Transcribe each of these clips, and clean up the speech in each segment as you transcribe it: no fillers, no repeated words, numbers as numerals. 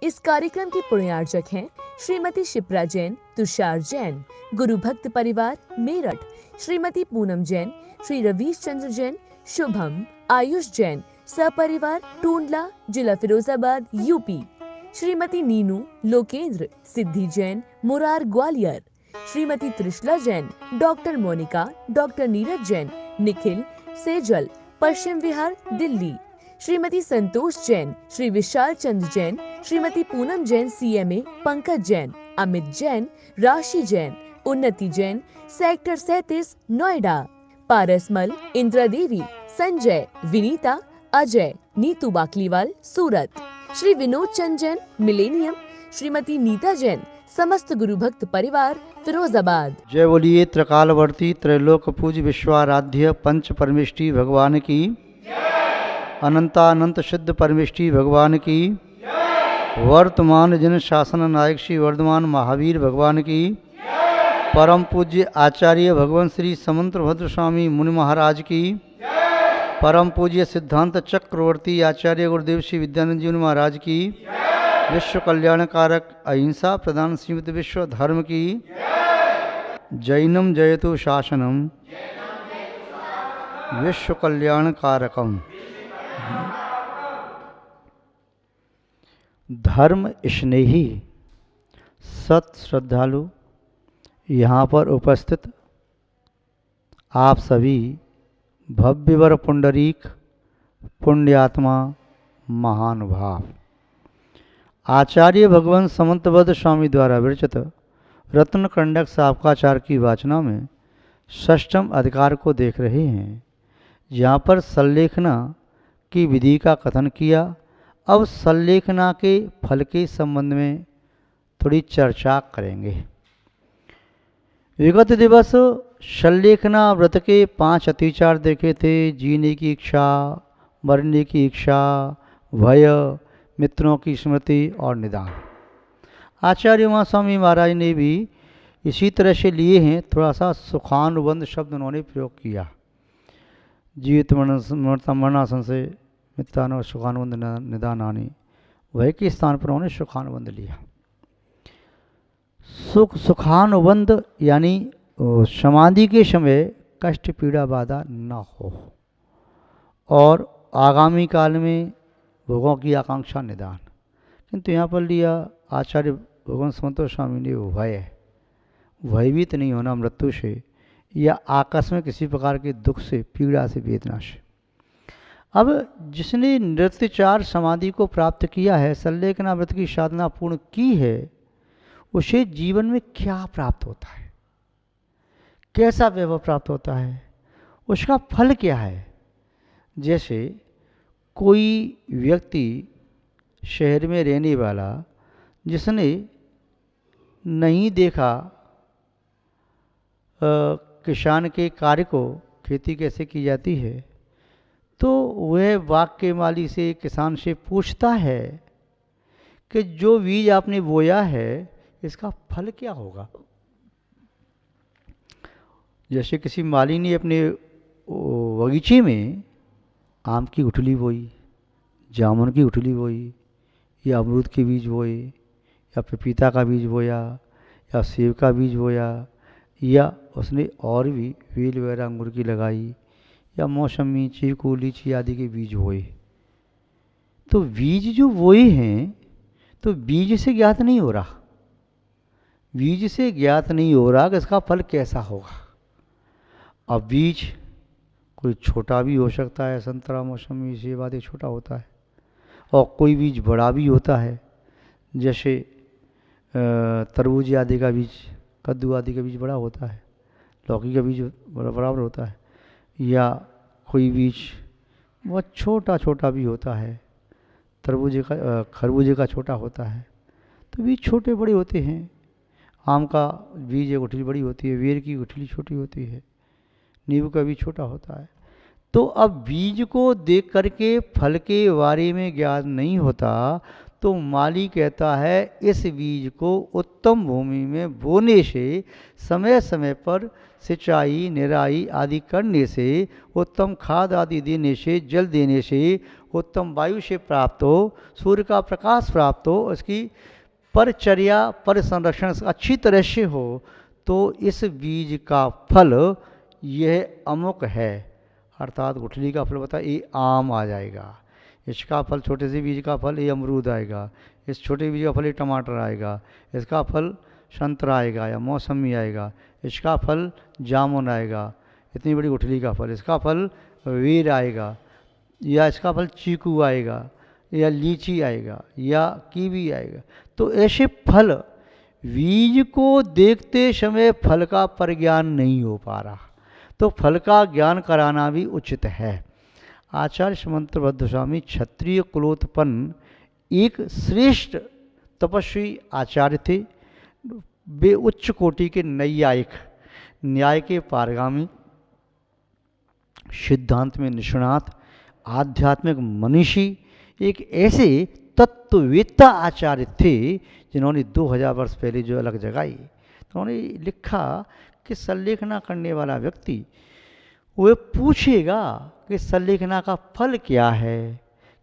इस कार्यक्रम की पुण्यार्चक हैं श्रीमती शिप्रा जैन, तुषार जैन, गुरु भक्त परिवार मेरठ, श्रीमती पूनम जैन, श्री रवीश चंद्र जैन, शुभम, आयुष जैन, सपरिवार टूंडला, जिला फिरोजाबाद, यूपी, श्रीमती नीनू, लोकेंद्र, सिद्धि जैन, मुरार, ग्वालियर, श्रीमती त्रिशला जैन, डॉक्टर मोनिका, डॉक्टर नीरज जैन, निखिल, सेजल, पश्चिम विहार, दिल्ली, श्रीमती संतोष जैन, श्री विशाल चंद्र जैन, श्रीमती पूनम जैन, सीएमए, पंकज जैन, अमित जैन, राशि जैन, उन्नति जैन, सेक्टर 37, नोएडा, पारसमल, इंदिरा देवी, संजय, विनीता, अजय, नीतू बाकलीवाल, सूरत, श्री विनोद चंद जैन, मिलेनियम, श्रीमती नीता जैन, समस्त गुरु भक्त परिवार, फिरोजाबाद। जय बोलिए त्रिकालवर्ती त्रैलोक पूज विश्वाराध्य पंच परमेष्टि भगवान की, अनंतानंत सिद्ध परमेष्टि भगवान की, वर्तमान जन शासन नायक श्री वर्धमान महावीर भगवान की, परम पूज्य आचार्य भगवान श्री समंतभद्र स्वामी मुनि महाराज की, परम पूज्य सिद्धांत चक्रवर्ती आचार्य गुरुदेव श्री विद्यानंद जी महाराज की, विश्व कल्याणकारक अहिंसा प्रधान श्रीमद विश्व धर्म की, जैनम जयतु शासनम विश्व कल्याणकारकम। धर्म स्नेही सत श्रद्धालु यहाँ पर उपस्थित आप सभी भव्यवर पुंडरीक पुण्यात्मा महानुभाव, आचार्य भगवान समंतबद्ध स्वामी द्वारा विरचित रत्न कंडक साबकाचार की वाचना में षष्ठम अधिकार को देख रहे हैं, जहाँ पर संलेखना की विधि का कथन किया। अब संलेखना के फल के संबंध में थोड़ी चर्चा करेंगे। विगत दिवस संलेखना व्रत के 5 अतिचार देखे थे। जीने की इच्छा, मरने की इच्छा, भय, मित्रों की स्मृति और निदान। आचार्य महास्वामी महाराज ने भी इसी तरह से लिए हैं। थोड़ा सा सुखानुबंध शब्द उन्होंने प्रयोग किया। जीवित मरणासन से मित्रान और सुखानुबंध निदानानी, वह के स्थान पर उन्होंने सुखानुबंध लिया। सुखानुबंध यानी समाधि के समय कष्ट पीड़ा बाधा न हो और आगामी काल में भोगों की आकांक्षा निदान। किंतु यहाँ पर लिया आचार्य भगवान समंत स्वामी ने भयभीत नहीं होना मृत्यु से या आकस्मिक किसी प्रकार के दुख से, पीड़ा से, वेदना से। अब जिसने नृत्यचार समाधि को प्राप्त किया है, संलेखना व्रत की साधना पूर्ण की है, उसे जीवन में क्या प्राप्त होता है, कैसा वैभव प्राप्त होता है, उसका फल क्या है। जैसे कोई व्यक्ति शहर में रहने वाला जिसने नहीं देखा किसान के कार्य को, खेती कैसे की जाती है, तो वह बाग के माली से, किसान से पूछता है कि जो बीज आपने बोया है इसका फल क्या होगा। जैसे किसी माली ने अपने बगीचे में आम की गुठली बोई, जामुन की गुठली बोई, या अमरूद के बीज बोए, या पपीता का बीज बोया, या सेब का बीज बोया, या उसने और भी बेल वगैरह अंगूर की लगाई, या मौसमी, चीकू, लीची आदि के बीज बोए। तो बीज जो बोए हैं, तो बीज से ज्ञात नहीं हो रहा, बीज से ज्ञात नहीं हो रहा कि इसका फल कैसा होगा। अब बीज कोई छोटा भी हो सकता है, संतरा, मौसमी, सेब आदि छोटा होता है, और कोई बीज बड़ा भी होता है। जैसे तरबूज आदि का बीज, कद्दू आदि का बीज बड़ा होता है, लौकी का बीज बराबर होता है, या कोई बीज बहुत छोटा छोटा भी होता है, तरबूजे का, खरबूजे का छोटा होता है। तो बीज छोटे बड़े होते हैं। आम का बीज एक गुठली बड़ी होती है, बेर की गुठली छोटी होती है, नींबू का बीज छोटा होता है। तो अब बीज को देख करके फल के बारे में ज्ञान नहीं होता, तो माली कहता है इस बीज को उत्तम भूमि में बोने से, समय समय पर सिंचाई निराई आदि करने से, उत्तम खाद आदि देने से, जल देने से, उत्तम वायु से प्राप्त हो, सूर्य का प्रकाश प्राप्त हो, उसकी परिचर्या पर संरक्षण अच्छी तरह से हो, तो इस बीज का फल यह अमुक है। अर्थात गुठली का फल बता, ये आम आ जाएगा, इसका फल छोटे से बीज का फल ये अमरूद आएगा, इस छोटे बीज का फल ये टमाटर आएगा, इसका फल संतरा आएगा या मौसमी आएगा, इसका फल जामुन आएगा, इतनी बड़ी गुठली का फल, इसका फल वीर आएगा, या इसका फल चीकू आएगा, या लीची आएगा, या कीवी आएगा। तो ऐसे फल, बीज को देखते समय फल का परिज्ञान नहीं हो पा रहा, तो फल का ज्ञान कराना भी उचित है। आचार्य समंतभद्र स्वामी क्षत्रिय कुलोत्पन्न एक श्रेष्ठ तपस्वी आचार्य थे। वे उच्च कोटि के नैयायिक, न्याय के पारगामी, सिद्धांत में निष्णात, आध्यात्मिक मनीषी, एक ऐसे तत्ववेत्ता आचार्य थे जिन्होंने 2000 वर्ष पहले जो अलग जगाई। तो उन्होंने लिखा कि संलेखना करने वाला व्यक्ति वह पूछेगा कि संलेखना का फल क्या है,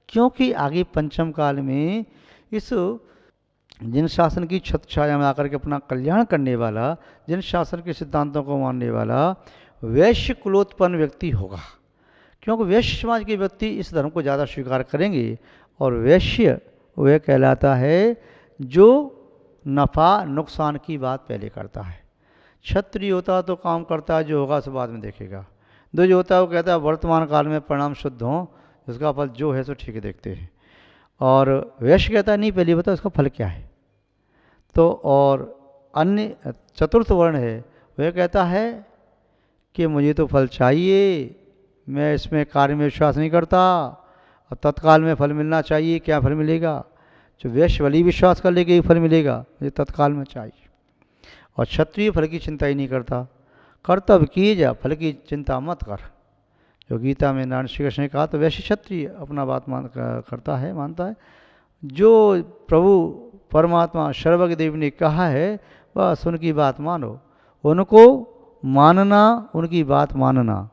क्योंकि आगे पंचम काल में इस जिन शासन की छत्र छाया में आकर के अपना कल्याण करने वाला, जिन शासन के सिद्धांतों को मानने वाला वैश्य कुलोत्पन्न व्यक्ति होगा, क्योंकि वैश्य समाज के व्यक्ति इस धर्म को ज़्यादा स्वीकार करेंगे। और वैश्य वह कहलाता है जो नफ़ा नुकसान की बात पहले करता है। क्षत्रिय होता तो काम करता है, जो होगा उस बाद में देखेगा। द्विज होता है वो कहता है वर्तमान काल में परिणाम शुद्ध हों, उसका फल जो है सो ठीक देखते हैं। और वैश्य कहता है नहीं, पहले बता उसका फल क्या है। तो और अन्य चतुर्थ वर्ण है, वह कहता है कि मुझे तो फल चाहिए, मैं इसमें कार्य में विश्वास नहीं करता, और तत्काल में फल मिलना चाहिए, क्या फल मिलेगा। जो वैश्य वाली विश्वास कर लेके फल मिलेगा, मुझे तत्काल में चाहिए। और क्षत्रिय फल की चिंता ही नहीं करता, कर्तव्य किए जा, फल की चिंता मत कर। जो गीता में नारायण श्री कृष्ण ने कहा, तो वैसे क्षत्रिय अपना बात करता है, मानता है। जो प्रभु परमात्मा सर्वज्ञ देव ने कहा है बस उनकी बात मानो, उनको मानना, उनकी बात मानना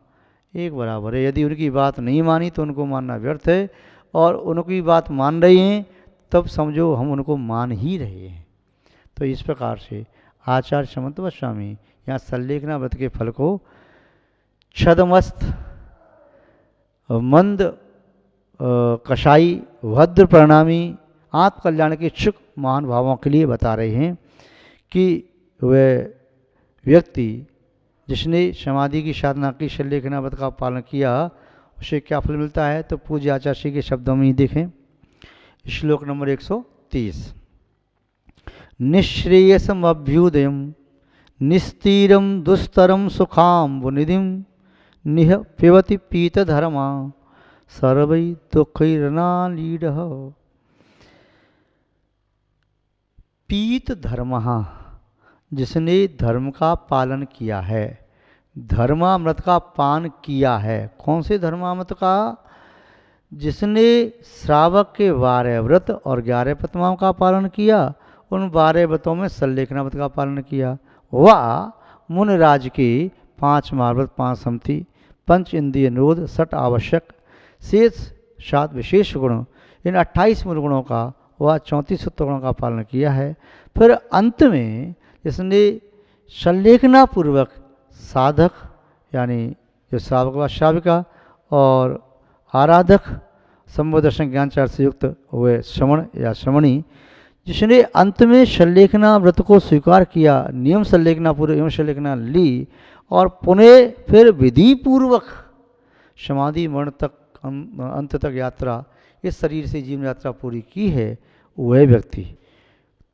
एक बराबर है। यदि उनकी बात नहीं मानी तो उनको मानना व्यर्थ है, और उनकी बात मान रहे हैं तब समझो हम उनको मान ही रहे हैं। तो इस प्रकार से आचार्य समंतभद्र स्वामी यहाँ संलेखना व्रत के फल को छदमस्त, मंद, कषाई, भद्र प्रणामी, आत्मकल्याण के इच्छुक महान भावों के लिए बता रहे हैं कि वह व्यक्ति जिसने समाधि की साधना की, संलेखना व्रत का पालन किया, उसे क्या फल मिलता है। तो पूज्य आचार्य श्री के शब्दों में ही देखें, श्लोक नंबर 130, निःश्रेयसम अभ्युदयम निस्तीरम दुस्तरम सुखाम्बुनिधिम निह पिबति पीतधर्मा सर्वै दुःखैरनालीडः। पीत धर्म, जिसने धर्म का पालन किया है, धर्मामृत का पान किया है। कौन से धर्मामृत का? जिसने श्रावक के 12 व्रत और 11 प्रतिमाओं का पालन किया, उन 12 व्रतों में संलेखना व्रत का पालन किया। वह मुनिराज के 5 महाव्रत, 5 सम्मति, 5 इंद्रिय निरोध, 6 आवश्यक, शेष 7 विशेष गुण, इन 28 मूल गुणों का वह 34 सूत्र गुणों का पालन किया है। फिर अंत में इसने संलेखना पूर्वक साधक, यानी जो श्रावक व श्राविका और आराधक संबोधन ज्ञान चार से युक्त हुए श्रवण या श्रवणी, जिसने अंत में संलेखना व्रत को स्वीकार किया, नियम संलेखना पूर्व एवं संलेखना ली, और पुनः फिर विधि पूर्वक समाधि मरण तक, अंत तक यात्रा, इस शरीर से जीवन यात्रा पूरी की है, वह व्यक्ति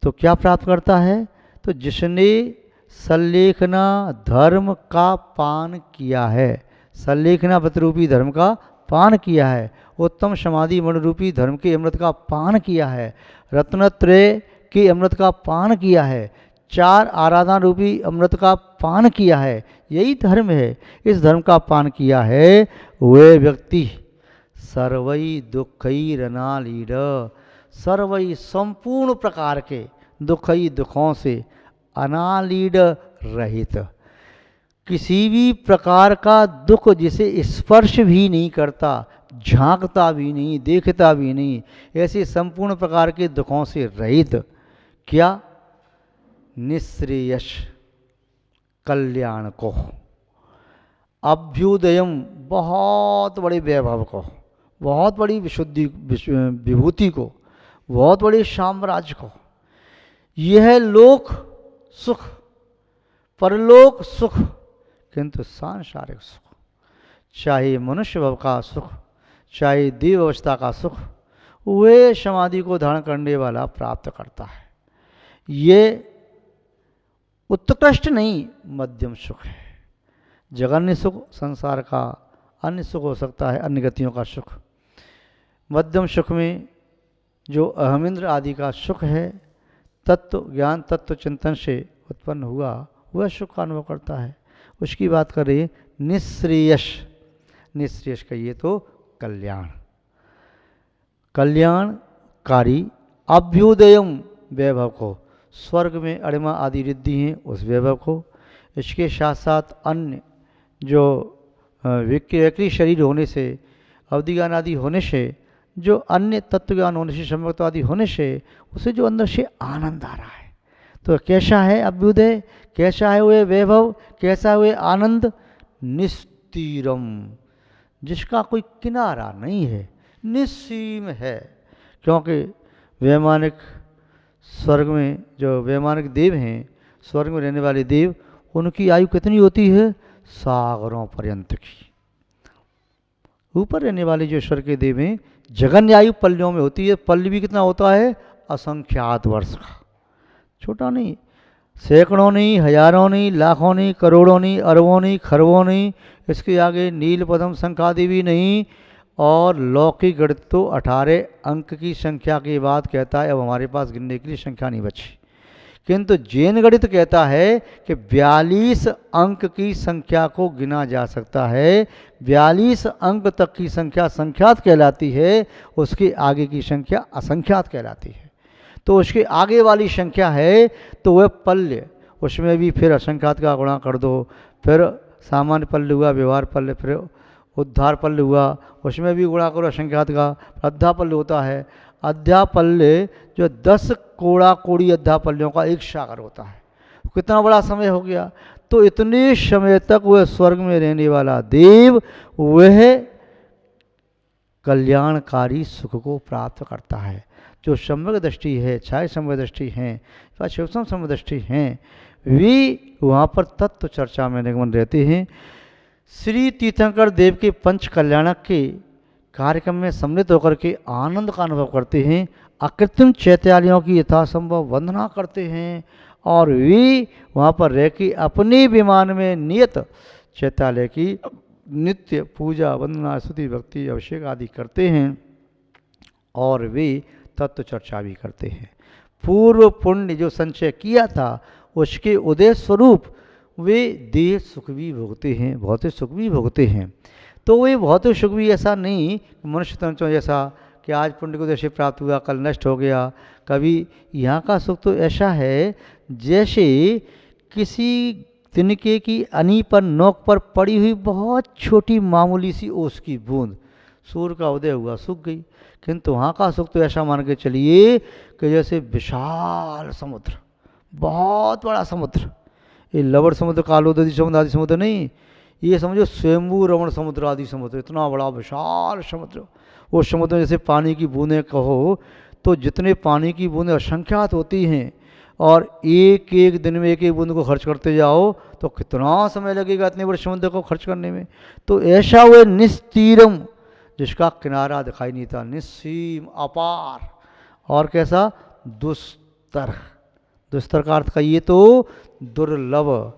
तो क्या प्राप्त करता है? तो जिसने संलेखना धर्म का पान किया है, संलेखना व्रत रूपी धर्म का पान किया है, उत्तम समाधि मरण रूपी धर्म के अमृत का पान किया है, रत्नत्रय के अमृत का पान किया है, 4 आराधना रूपी अमृत का पान किया है, यही धर्म है। इस धर्म का पान किया है वह व्यक्ति सर्वै दुःखैरनालीड, सर्वई संपूर्ण प्रकार के दुखई दुखों से अनालीड रहित, किसी भी प्रकार का दुख जिसे स्पर्श भी नहीं करता, झांकता भी नहीं, देखता भी नहीं, ऐसे संपूर्ण प्रकार के दुखों से रहित, क्या निःश्रेयस कल्याण को, अभ्युदयम बहुत बड़े वैभव को, बहुत बड़ी विशुद्धि विभूति को, बहुत बड़े साम्राज्य को, यह लोक सुख, परलोक सुख, किंतु सांसारिक सुख, चाहे मनुष्य भव का सुख, चाहे देव अवस्था का सुख, वे समाधि को धारण करने वाला प्राप्त करता है। ये उत्कृष्ट नहीं, मध्यम सुख है। जगन्य सुख संसार का अन्य सुख हो सकता है, अन्य गतियों का सुख। मध्यम सुख में जो अहमिंद्र आदि का सुख है, तत्व ज्ञान तत्व चिंतन से उत्पन्न हुआ, वह सुख का अनुभव करता है। उसकी बात कर रही है निःश्रेयस। निःश्रेयस कहिए तो कल्याण, कल्याणकारी अभ्युदयम वैभव को, स्वर्ग में अणिमा आदि रिद्धि हैं उस वैभव को, इसके साथ साथ अन्य जो विक्री शरीर होने से, अवधि ज्ञान आदि होने से, जो अन्य तत्व ज्ञान होने से, सम्यक्त्व आदि होने से, उसे जो अंदर से आनंद आ रहा है। तो कैसा है अभ्युदय, कैसा है वह वैभव, कैसा है वह आनंद? निस्तीरम, जिसका कोई किनारा नहीं है, निस्सीम है। क्योंकि वैमानिक स्वर्ग में जो वैमानिक देव हैं, स्वर्ग में रहने वाले देव, उनकी आयु कितनी होती है? सागरों पर्यंत की। ऊपर रहने वाले जो स्वर्ग के देव हैं, जगन्य आयु पल्लियों में होती है। पल्ली भी कितना होता है? असंख्यात वर्ष का, छोटा नहीं, सैकड़ों नहीं, हजारों नहीं, लाखों नहीं, करोड़ों नहीं, अरबों नहीं, खरबों नहीं, इसके आगे नील पद्म संख्यादि भी नहीं। और लौकिक गणित तो 18 अंक की संख्या की बात कहता है, अब हमारे पास गिनने के लिए संख्या नहीं बची। किंतु जैन गणित कहता है कि 42 अंक की संख्या को गिना जा सकता है। 42 अंक तक की संख्या संख्यात कहलाती है, उसके आगे की संख्या असंख्यात कहलाती है। तो उसके आगे वाली संख्या है तो वह पल्य, उसमें भी फिर असंख्यात का गुणा कर दो, फिर सामान्य पल्य हुआ, व्यवहार पल्य, फिर उद्धार पल्य हुआ, उसमें भी गुणा करो असंख्यात का, अध्यापल्य होता है। अध्यापल्य जो 10 कोड़ा कोड़ी अध्यापल्यों का एक सागर होता है। कितना बड़ा समय हो गया। तो इतने समय तक वह स्वर्ग में रहने वाला देव वह कल्याणकारी सुख को प्राप्त करता है। जो सम्यक दृष्टि है, छाया सम्यक दृष्टि हैं या शिवसम सम्यक दृष्टि हैं, वे वहाँ पर तत्व चर्चा में निगमन रहते हैं। श्री तीर्थंकर देव के पंच कल्याणक के कार्यक्रम में सम्मिलित होकर के आनंद का अनुभव करते हैं, अकृत्रिम चैत्यालयों की यथासंभव वंदना करते हैं, और वे वहाँ पर रह के अपने विमान में नियत चैत्यालय की नित्य पूजा वंदना स्तुति भक्ति अभिषेक आदि करते हैं, और वे तत्व चर्चा भी करते हैं। पूर्व पुण्य जो संचय किया था उसके उदय स्वरूप वे देह सुख भी भोगते हैं, भौतिक सुख भी भोगते हैं। तो वे भौतिक सुख भी ऐसा नहीं मनुष्य तंत्रों जैसा कि आज पुण्य को जैसे प्राप्त हुआ कल नष्ट हो गया। कभी यहाँ का सुख तो ऐसा है जैसे किसी तिनके की अनी पर नोक पर पड़ी हुई बहुत छोटी मामूली सी ओस की बूंद, सूर्य का उदय हुआ सूख गई। किंतु वहाँ का सुख तो ऐसा मान के चलिए कि जैसे विशाल समुद्र, बहुत बड़ा समुद्र, ये लवण समुद्र, कालोदरी समुद्र आदि समुद्र नहीं, ये समझो स्वयंभू रमण समुद्र आदि समुद्र, इतना बड़ा विशाल समुद्र। वो समुद्र जैसे पानी की बूंदें कहो तो जितने पानी की बूंदें असंख्यात होती हैं, और एक एक दिन में एक एक बूंद को खर्च करते जाओ तो कितना समय लगेगा इतने बड़े समुद्र को खर्च करने में। तो ऐसा वो निस्तीरम, जिसका किनारा दिखाई नहीं था, निस्सीम अपार, और कैसा दुस्तर। दुस्तर का अर्थ कहिए तो दुर्लभ,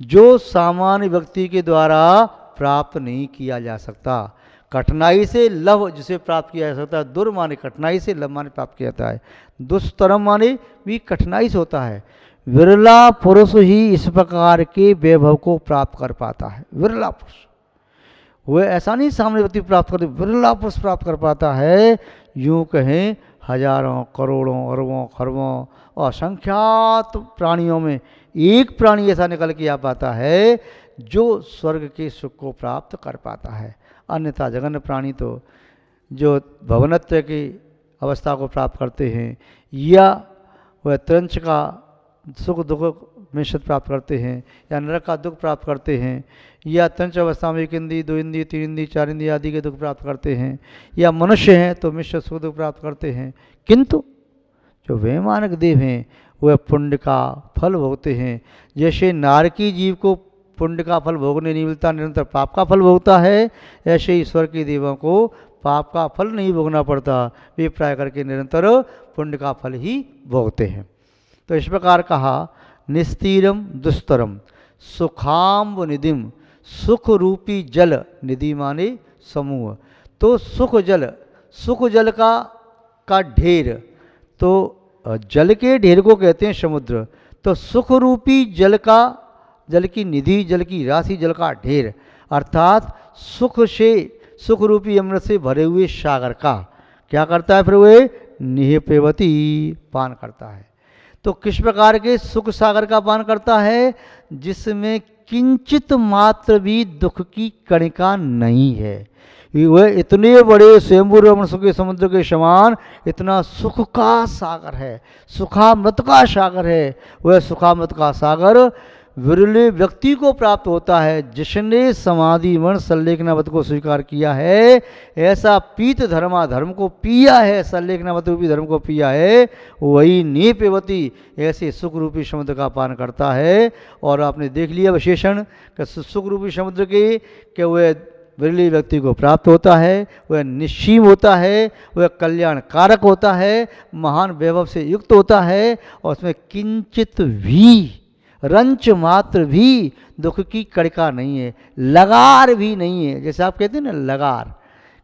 जो सामान्य व्यक्ति के द्वारा प्राप्त नहीं किया जा सकता। कठिनाई से लव जिसे प्राप्त किया जा सकता है, दुर माने कठिनाई से, लव माने प्राप्त किया जाता है, दुस्तरम माने भी कठिनाई से होता है। विरला पुरुष ही इस प्रकार के वैभव को प्राप्त कर पाता है। विरला पुरुष, वह ऐसा नहीं सामान्य व्यक्ति प्राप्त करते, विरला पुरुष प्राप्त कर पाता है। यूँ कहें हजारों करोड़ों अरबों खरबों और असंख्यात प्राणियों में एक प्राणी ऐसा निकल के आ पाता है जो स्वर्ग के सुख को प्राप्त कर पाता है। अन्यथा जघन्य प्राणी तो जो भवनत्व की अवस्था को प्राप्त करते हैं या वह त्रंच का सुख दुख मिश्रित प्राप्त करते हैं या नरक का दुख प्राप्त करते हैं या त्रंच अवस्था में 1 इंद्रिय 2 इंद्रिय 3 इंद्रिय 4 इंद्रिय आदि के दुख प्राप्त करते हैं या मनुष्य हैं तो मिश्र सुख दुख प्राप्त करते हैं। किंतु जो वैमानिक देव हैं वह पुण्य का फल भोगते हैं। जैसे नारकी जीव को पुण्य का फल भोगने नहीं मिलता, निरंतर पाप का फल भोगता है, ऐसे ही ईश्वर के देवों को पाप का फल नहीं भोगना पड़ता, वे प्राय करके निरंतर पुण्य का फल ही भोगते हैं। तो इस प्रकार कहा निस्तीरम दुस्तरम सुखाम्ब निधिम, सुख रूपी जल निधि माने समूह। तो सुख जल का ढेर, तो जल के ढेर को कहते हैं समुद्र। तो सुख रूपी जल की निधि, जल की राशि, जल का ढेर अर्थात सुख रूपी अमृत से भरे हुए सागर का क्या करता है, फिर वे निहपेवती पान करता है। तो किस प्रकार के सुख सागर का पान करता है, जिसमें किंचित मात्र भी दुख की कणिका नहीं है। वह इतने बड़े स्वयंभू रमण सुख के समुद्र के समान इतना सुख का सागर है, सुखामृत का सागर है। वह सुखामृत का सागर विरले व्यक्ति को प्राप्त होता है जिसने समाधि मण सल्लेखनावत को स्वीकार किया है, ऐसा पीत धर्म को पिया है, सल्लेखनावत रूपी धर्म को पिया है, वही नीपेवती ऐसे सुख रूपी समुद्र का पान करता है। और आपने देख लिया विशेषण कि सुख रूपी समुद्र के वह विरले व्यक्ति को प्राप्त होता है, वह निश्चीम होता है, वह कल्याण कारक होता है, महान वैभव से युक्त होता है और उसमें किंचित भी रंच मात्र भी दुख की कड़िका नहीं है, लगार भी नहीं है। जैसे आप कहते हैं ना लगार,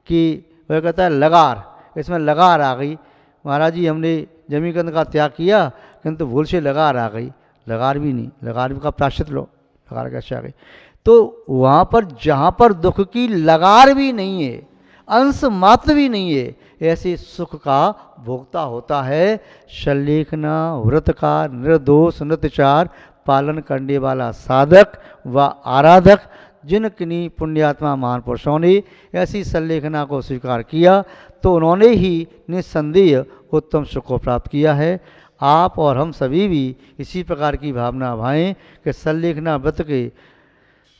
कि वह कहता है लगार, इसमें लगार आ गई, महाराज जी हमने जमीकंद का त्याग किया किंतु भूल से लगार आ गई, लगार भी नहीं, लगार का प्राश्चित लो, लगार कैसे आ गई। तो वहाँ पर जहाँ पर दुख की लगार भी नहीं है, अंश मात्र भी नहीं है, ऐसे सुख का भोक्ता होता है सल्लेखना व्रत का निर्दोष नृत्यचार पालन करने वाला साधक व आराधक। जिन किन्हीं पुण्यात्मा महान पुरुषों ने ऐसी सल्लेखना को स्वीकार किया तो उन्होंने ही निस्संदेह उत्तम सुख को प्राप्त किया है। आप और हम सभी भी इसी प्रकार की भावना भाएं कि सल्लेखना व्रत के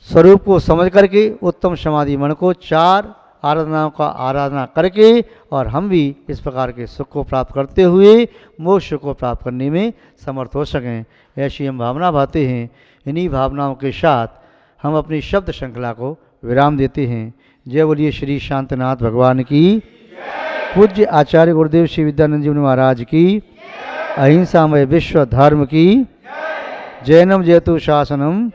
स्वरूप को समझ करके उत्तम समाधि मन को 4 आराधनाओं का आराधना करके और हम भी इस प्रकार के सुख को प्राप्त करते हुए मोक्ष को प्राप्त करने में समर्थ हो सकें, ऐसी हम भावना भाते हैं। इन्हीं भावनाओं के साथ हम अपनी शब्द श्रृंखला को विराम देते हैं। जय बोलिए श्री शांतनाथ भगवान की, पूज्य आचार्य गुरुदेव श्री विद्यानंद जी महाराज की, अहिंसामय विश्व धर्म की, जैनम जयतु शासनम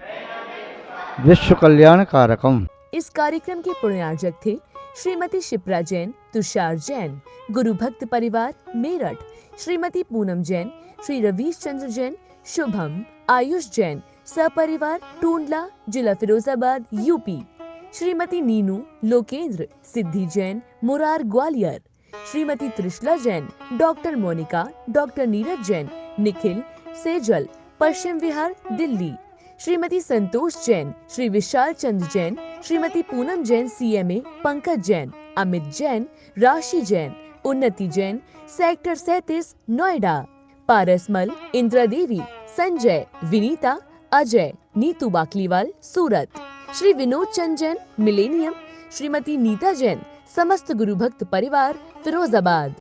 विश्व कल्याण कारकम। इस कार्यक्रम के पुण्यार्जक थे श्रीमती शिप्रा जैन, तुषार जैन, गुरु भक्त परिवार मेरठ, श्रीमती पूनम जैन, श्री रवीश चंद्र जैन, शुभम, आयुष जैन, सपरिवार टूंडला, जिला फिरोजाबाद, यूपी, श्रीमती नीनू, लोकेंद्र, सिद्धि जैन, मुरार, ग्वालियर, श्रीमती त्रिशला जैन, डॉक्टर मोनिका, डॉक्टर नीरज जैन, निखिल, सेजल, पश्चिम विहार, दिल्ली, श्रीमती संतोष जैन, श्री विशाल चंद्र जैन, श्रीमती पूनम जैन, CMA, पंकज जैन, अमित जैन, राशि जैन, उन्नति जैन, सेक्टर 37, नोएडा, पारसमल, इंदिरा देवी, संजय, विनीता, अजय, नीतू बाकलीवाल, सूरत, श्री विनोद चंद जैन, मिलेनियम, श्रीमती नीता जैन, समस्त गुरु भक्त परिवार, फिरोजाबाद।